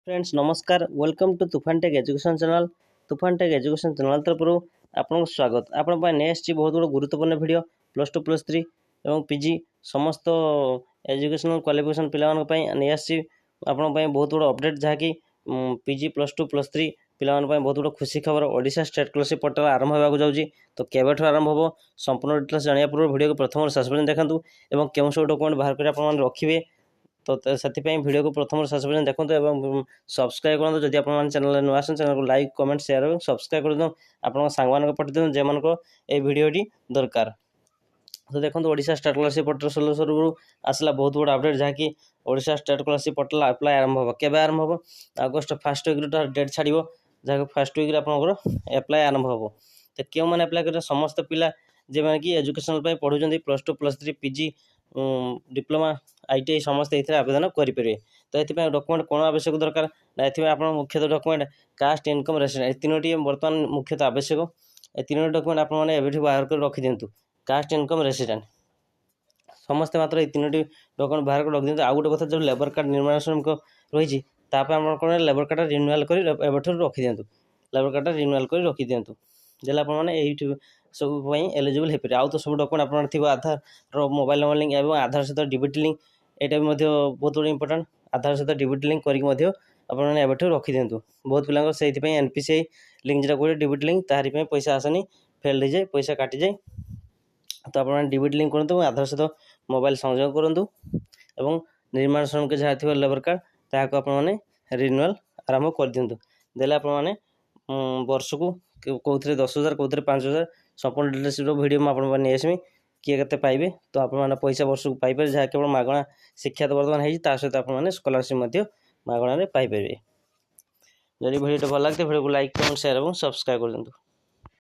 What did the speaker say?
Friends नमस्कार welcome to तुफान take education channel तुफान टेक एजुकेशन चैनल तरफ आपन स्वागत आपण नेक्स्ट बहुत बड़ा गुरुत्वपूर्ण वीडियो +2 +3 और पीजी समस्त एजुकेशनल क्वालिफिकेशन पे नहीं आपण बहुत बड़ा अपडेट जहाँकि पीजी +2 +3 पिलामान बहुत बड़ा खुशी खबर ओडिशा स्टेट स्कॉलरशिप पोर्टल आरंभ होगा जाऊँगी तो केवेठू आरंभ हो संपूर्ण डिटेल्स जाना पूर्व वीडियो को प्रथम शेष पर्यटन देखूँ और क्यों सब डॉक्यूमेंट बाहर कर रखिए तो से वीडियो को प्रथम शेष पर्यटन देखते सब्सक्राइब करूँ जब आप चैनल नुआ आसन चैनल को लाइक कमेंट शेयर और सब्सक्राइब कर दूँ आप सांग मान पठे दूँ जो मान ये भिडटी दरकार तो देखो ओडिशा स्टेट स्कॉलरशिप पोर्टल तरफ आसला बहुत बड़ा अपडेट जहाँकि Odisha state scholarship portal apply आरंभ हो केवे आरंभ हो अगस्ट फर्स्ट वीक डेट छाड़ जहाँ फर्स्ट वीक आपंकर अप्लाई आरंभ हो तो क्यों मैंने अप्लाई कर समस्त पिला जो मैंने कि एजुकेशनल पढ़ुं +2 +3 पीजी डिप्लोमा आईटीआई समस्त ये आवेदन करेंगे तो ये डॉक्यूमेंट कौन आवश्यक दरकार ना ये आप मुख्यतः डॉक्यूमेंट कास्ट इनकम रेसिडेंट तीनोटी बर्तमान मुख्यतः आवश्यक ये तीनोटी डॉक्यूमेंट आपने बाहर कर रखि दिंतु कास्ट इनकम रेसिडेंट समस्ते मात्र ये तीनोटी डॉक्यूमेंट बाहर कर रख दिंतु आउ गोटे कथा जो लेबर कार्ड निर्माण श्रमिक रही कौन लेबर कार्ड रिन्यूअल कर रखि दिंतु लेबर कार्ड रिन्यूअल कर रखि दिंतु जैसे आपने सब एलिजिबल हो पारे आउ तो सब डॉक्यूमेंट आप आधार मोबाइल नंबर लिंक और आधार सहित डीबीटी लिंक यहाँ भी बहुत बड़ा इंपोर्टेंट आधार सहित डीबीटी लिंक करके आपठ रखि दिंतु बहुत पिला से एनपीसीआई लिंक जो कहे डीबीटी लिंक तारी पैसा आसनी फेल्ड हो जाए पैसा काटी जाए तो आप डीबीटी लिंक करूँ आधार सहित मोबाइल संयोग करूँ और निर्माण श्रमिक जहाँ थी लेबर कार्ड ताकू आपने रिन्यूअल आरंभ कर दिंतु देले आपने वर्ष को कौन 10,000 कौन 5,000 संपूर्ण डिटेल्स वीडियो मुझे नहीं आसमी किए के पाइबे तो आपने पैसा वर्ष को पाइपर जहाँ केवल मागणा शिक्षा तो बर्तमान है सहित आपने स्कॉलरशिप मागणारे पाइपर जब वीडियो भल लगे वीडियो को लाइक कमेंट शेयर और सब्सक्राइब कर दिंतु।